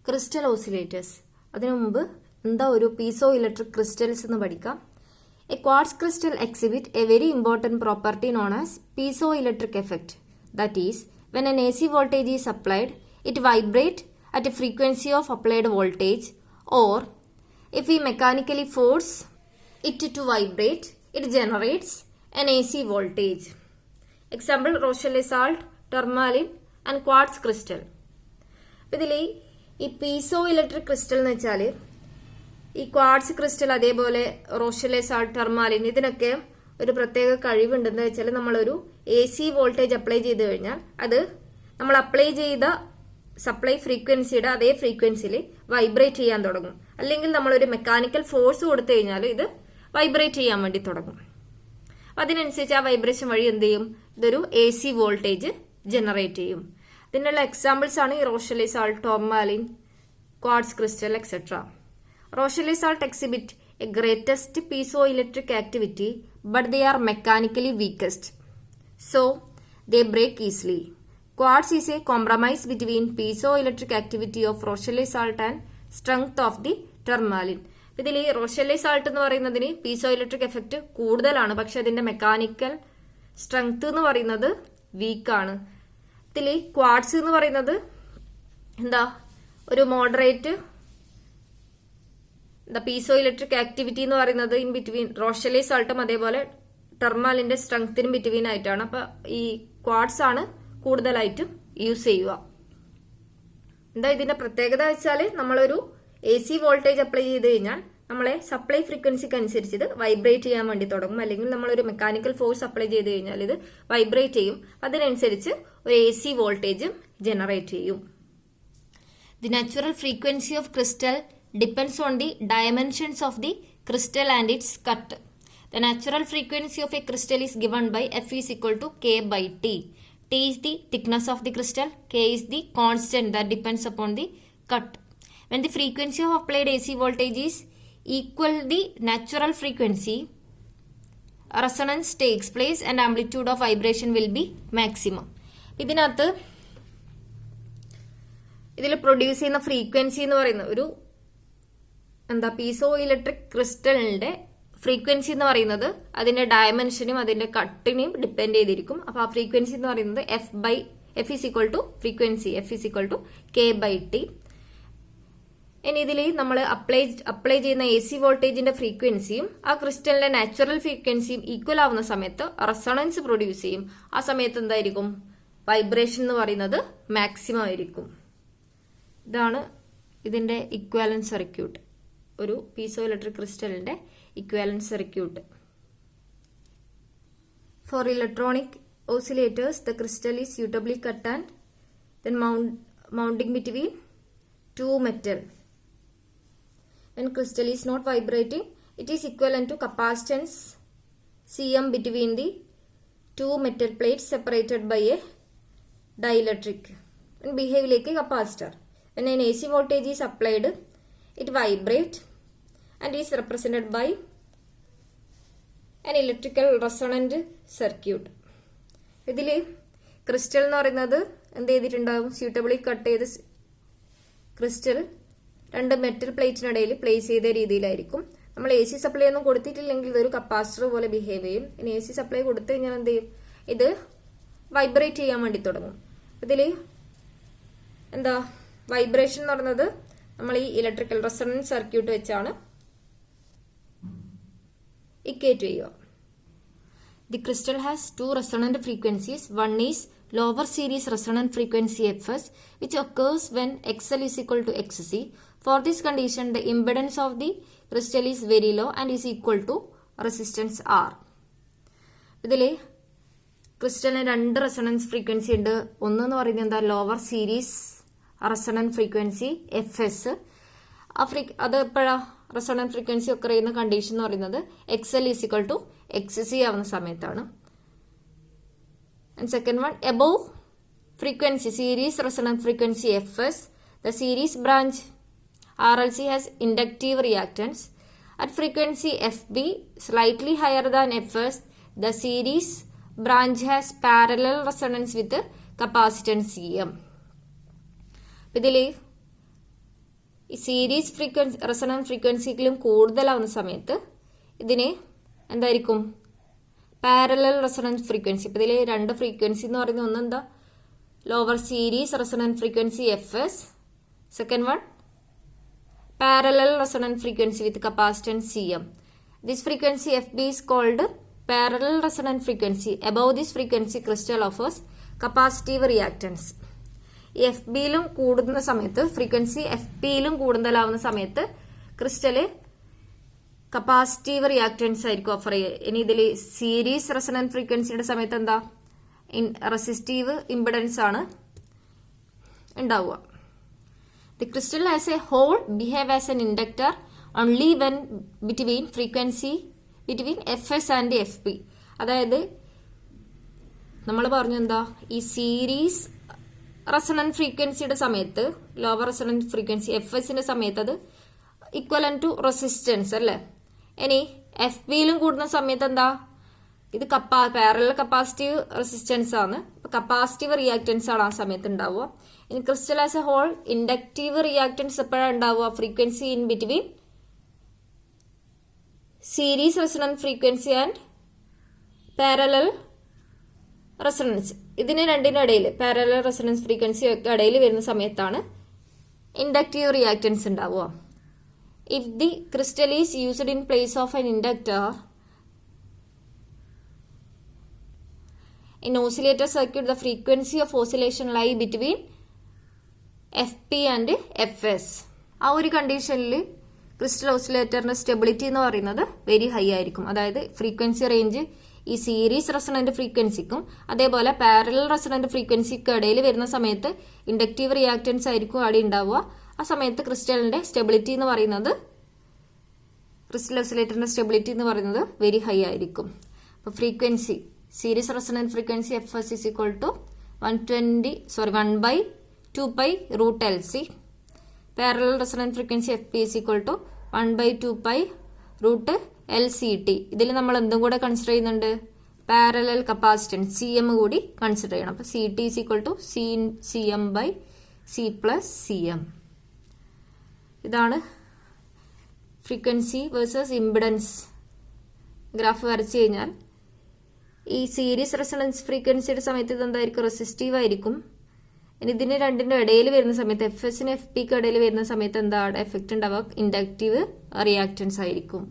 Crystal oscillators. അതിനു മുമ്പ് എന്താ ഒരു പീസോ ഇലക്ട്രിക് ക്രിസ്റ്റൽസ് എന്ന് പഠിക്കാം. A quartz crystal exhibit A very important property known as piezo electric effect. That is when an AC voltage is applied, it vibrates at a frequency of applied voltage, or if we mechanically force it to vibrate, it generates an AC voltage. Example, Rochelle salt, tourmaline and quartz crystal. ഇതിൽ ഈ piezo electric crystal എന്ന് വെച്ചാൽ ഈ quartz crystal അതേപോലെ റോഷലെ salt ടർമാലിൻ ഇതിനൊക്കെ ഒരു പ്രത്യേക കഴിവുണ്ടെന്ന് വെച്ചാൽ നമ്മളൊരു AC വോൾട്ടേജ് അപ്ലൈ ചെയ്ത് കഴിഞ്ഞാൽ അത് നമ്മൾ അപ്ലൈ ചെയ്ത സപ്ലൈ ഫ്രീക്വൻസിയുടെ അതേ ഫ്രീക്വൻസിയിൽ വൈബ്രേറ്റ് ചെയ്യാൻ തുടങ്ങും. അല്ലെങ്കിൽ നമ്മളൊരു മെക്കാനിക്കൽ ഫോഴ്സ് കൊടുത്തു കഴിഞ്ഞാൽ ഇത് വൈബ്രേറ്റ് ചെയ്യാൻ വേണ്ടി തുടങ്ങും. അതിനനുസരിച്ച് ആ വൈബ്രേഷൻ വഴി എന്ത് ചെയ്യും, ഇതൊരു AC വോൾട്ടേജ് ജനറേറ്റ് ചെയ്യും. ഇതിനുള്ള എക്സാമ്പിൾസ് ആണ് ഈ Rochelle salt, tourmaline, quartz crystal etcetera. Rochelle salt exhibit a greatest piezoelectric activity, but they are mechanically weakest, so they break easily. Quartz is a compromise between piezoelectric activity of Rochelle salt and strength of the tourmaline. ഇതിൽ ഈ Rochelle salt എന്ന് പറയുന്നതിന് piezo electric effect കൂടുതലാണ്, പക്ഷെ അതിന്റെ mechanical strength എന്ന് പറയുന്നത് വീക്കാണ്. ഇതിൽ ക്വാർട്സ് എന്ന് പറയുന്നത് എന്താ ഒരു മോഡറേറ്റ് പീസോ ഇലക്ട്രിക് ആക്ടിവിറ്റി എന്ന് പറയുന്നത് ഇൻ ബിറ്റ്വീൻ റോഷലെ സാൾട്ടും അതേപോലെ ടെർമാലിന്റെ സ്ട്രെങ്ത്തിനും ബിറ്റ്വീൻ ആയിട്ടാണ്. അപ്പൊ ഈ ക്വാർട്സ് ആണ് കൂടുതലായിട്ടും യൂസ് ചെയ്യുക. എന്താ ഇതിന്റെ പ്രത്യേകത വെച്ചാൽ നമ്മളൊരു AC വോൾട്ടേജ് അപ്ലൈ ചെയ്ത് കഴിഞ്ഞാൽ നമ്മളെ സപ്ലൈ ഫ്രീക്വൻസിക്ക് അനുസരിച്ച് ഇത് വൈബ്രേറ്റ് ചെയ്യാൻ വേണ്ടി തുടങ്ങും. അല്ലെങ്കിൽ നമ്മളൊരു മെക്കാനിക്കൽ ഫോഴ്സ് അപ്ലൈ ചെയ്ത് കഴിഞ്ഞാൽ ഇത് വൈബ്രേറ്റ് ചെയ്യും. അതിനനുസരിച്ച് ഒരു AC വോൾട്ടേജും ജനറേറ്റ് ചെയ്യും. The natural frequency of crystal depends on the dimensions of the crystal and its cut. The natural frequency of a crystal is given by F is equal to K by T. T is the thickness of the crystal, K is the constant that depends upon the cut. When the frequency of applied AC voltage is equal the natural frequency, resonance takes place and amplitude of vibration will be maximum. ഇതിനകത്ത് ഇതിൽ produce ചെയ്യുന്ന frequency എന്ന് പറയുന്ന ഒരു piezoelectric ക്രിസ്റ്റലിന്റെ frequency എന്ന് പറയുന്നത് അതിന്റെ ഡയമെൻഷനും അതിന്റെ കട്ടിനെയും ഡിപ്പെൻഡ് ചെയ്തിരിക്കും. അപ്പൊ ആ ഫ്രീക്വൻസി എന്ന് പറയുന്നത് F is equal to frequency F is equal to K by T. ഇനി ഇതിൽ നമ്മൾ അപ്ലൈ ചെയ്യുന്ന AC വോൾട്ടേജിന്റെ ഫ്രീക്വൻസിയും ആ ക്രിസ്റ്റലിന്റെ നാച്ചുറൽ ഫ്രീക്വൻസിയും ഈക്വൽ ആവുന്ന സമയത്ത് റെസൊണൻസ് പ്രൊഡ്യൂസ് ചെയ്യും. ആ സമയത്ത് എന്തായിരിക്കും, വൈബ്രേഷൻ എന്ന് പറയുന്നത് മാക്സിമം ആയിരിക്കും. ഇതാണ് ഇതിന്റെ ഇക്വാലൻസ് സർക്യൂട്ട്, ഒരു പീസോ ഇലക്ട്രിക് ക്രിസ്റ്റലിന്റെ equivalence circuit. For electronic oscillators the crystal is suitably cut and then mounting between two metal. When crystal is not vibrating, it is equivalent to capacitance Cm between the two metal plates separated by a dielectric and behave like a capacitor. When an AC voltage is applied, it vibrates and is represented by an electrical resonant circuit. ഇതിൽ crystal എന്ന് പറയുന്നത് എന്ത് ചെയ്തിട്ടുണ്ടാകും, suitably cut ചെയ്ത് crystal രണ്ട് metal പ്ലേറ്റിനിടയിൽ place ചെയ്ത രീതിയിലായിരിക്കും. നമ്മൾ AC സപ്ലൈ ഒന്നും കൊടുത്തിട്ടില്ലെങ്കിൽ ഇതൊരു കപ്പാസിറ്റർ പോലെ ബിഹേവ് ചെയ്യും. ഇനി AC സപ്ലൈ കൊടുത്തു കഴിഞ്ഞാൽ എന്ത് ചെയ്യും, ഇത് വൈബ്രേറ്റ് ചെയ്യാൻ വേണ്ടി തുടങ്ങും. ഇതിൽ എന്താ വൈബ്രേഷൻ എന്ന് പറയുന്നത് നമ്മൾ ഈ ഇലക്ട്രിക്കൽ റെസൊണൻസ് സർക്യൂട്ട് വെച്ചാണ് ഇക്വേറ്റ് ചെയ്യുക. The crystal has two resonant frequencies. One is lower series resonant frequency FS which occurs when XL is equal to XC. For this condition the impedance of the crystal is very low and is equal to resistance R. ഇതിൽ ക്രിസ്റ്റലിന് രണ്ട് resonance frequency ഉണ്ട്. ഒന്നെന്ന് പറയുന്നത് എന്താ, lower series resonant frequency FS. അത് എപ്പോഴാ resonant frequency ഒക്കെ ചെയ്യുന്ന കണ്ടീഷൻ എന്ന് പറയുന്നത് XL is equal to XC ആവുന്ന സമയത്താണ്. And second one, above frequency series resonant frequency FS, the series branch RLC has inductive reactance. At frequency FB slightly higher than FS, the series branch has parallel resonance with capacitance CM. ഇതിൽ ഈ series frequency resonant ഫ്രീക്വൻസിയിലും കൂടുതലാവുന്ന സമയത്ത് ഇതിന് എന്തായിരിക്കും parallel resonant frequency. ഇപ്പോൾ ഇതിൽ രണ്ട് frequency എന്ന് പറയുന്നത് ഒന്ന് എന്താ lower series resonant frequency FS, second one parallel resonant frequency with capacitance CM. This frequency FB is called parallel resonant frequency. Above this frequency crystal offers capacitive reactance. ഈ FBയിലും കൂടുന്ന സമയത്ത് ഫ്രീക്വൻസി FPയിലും കൂടുതലാവുന്ന സമയത്ത് ക്രിസ്റ്റല് കപ്പാസിറ്റീവ് റിയാക്ടൻസ് ആയിരിക്കും offer ചെയ്യുക. ഇനി ഇതിൽ series resonant ഫ്രീക്വൻസിയുടെ സമയത്ത് എന്താ റെസിസ്റ്റീവ് ഇമ്പിഡൻസ് ആണ് ഉണ്ടാവുക. The crystal as a whole behave as an inductor only when between FS and FP. അതായത് നമ്മൾ പറഞ്ഞു എന്താ ഈ സീരീസ് റെസൊണൻറ്റ് ഫ്രീക്വൻസിയുടെ സമയത്ത് ലോവർ റെസൊണൻറ്റ് ഫ്രീക്വൻസി FSന്റെ സമയത്ത് അത് ഇക്വലന്റ് ടു റെസിസ്റ്റൻസ് അല്ലേ. ഇനി FBയിലും കൂടുന്ന സമയത്ത് എന്താ ഇത് പാരലൽ കപ്പാസിറ്റീവ് റെസിസ്റ്റൻസ് ആണ്. കപ്പാസിറ്റീവ് റിയാക്ടൻസ് ആണ് ആ സമയത്ത് ഉണ്ടാവുക. ഇനി crystal as a whole inductive reactance എപ്പോഴാണ് ഉണ്ടാവുക frequency in between series resonant frequency and parallel resonance. ഇതിന് രണ്ടിനും ഇടയിൽ പാരലൽ റെസൊണൻസ് ഫ്രീക്വൻസി ഒക്കെ ഇടയിൽ വരുന്ന സമയത്താണ് ഇൻഡക്റ്റീവ് റിയാക്ടൻസ് ഉണ്ടാവുക. If the crystal is used in place of an inductor in oscillator circuit, the frequency of oscillation lie between FP and FS. ആ ഒരു കണ്ടീഷനിൽ ക്രിസ്റ്റൽ ഓസിലേറ്ററിന്റെ സ്റ്റെബിലിറ്റി എന്ന് പറയുന്നത് വെരി ഹൈ ആയിരിക്കും. അതായത് ഫ്രീക്വൻസി റേഞ്ച് ഈ സീരീസ് റെസൊണന്റ് ഫ്രീക്വൻസിക്കും അതേപോലെ പാരലൽ റെസൊണന്റ് ഫ്രീക്വൻസിക്കും ഇടയിൽ വരുന്ന സമയത്ത് ഇൻഡക്റ്റീവ് റിയാക്ടൻസ് ആയിരിക്കും അവിടെ ഉണ്ടാവുക. ആ സമയത്ത് ക്രിസ്റ്റലിന്റെ സ്റ്റെബിലിറ്റി എന്ന് പറയുന്നത് ക്രിസ്റ്റൽ ഓസിലേറ്ററിന്റെ സ്റ്റെബിലിറ്റി എന്ന് പറയുന്നത് വെരി ഹൈ ആയിരിക്കും. അപ്പോൾ frequency series resonant frequency FS is equal to 1/2 pi root LC. Parallel resonant frequency FP is equal to 1/2 pi root LCT. ഇതിൽ നമ്മൾ എന്തും കൂടെ കൺസിഡർ ചെയ്യുന്നുണ്ട് പാരലൽ കപ്പാസിറ്റൻസ് CM കൂടി കൺസിഡർ ചെയ്യണം. അപ്പോൾ CT is equal to CM/C plus CM. ഇതാണ് frequency versus impedance graph വരച്ചു കഴിഞ്ഞാൽ ഈ സീരീസ് റെസൊണൻസ് ഫ്രീക്വൻസിയുടെ സമയത്ത് ഇതെന്തായിരിക്കും റെസിസ്റ്റീവ് ആയിരിക്കും. ഇനി ഇതിന് രണ്ടിൻ്റെ ഇടയിൽ വരുന്ന സമയത്ത് FSനും FPക്കും ഇടയിൽ വരുന്ന സമയത്ത് എന്താ എഫക്റ്റ് ഉണ്ടാവുക ഇൻഡക്റ്റീവ് റിയാക്ടൻസ് ആയിരിക്കും.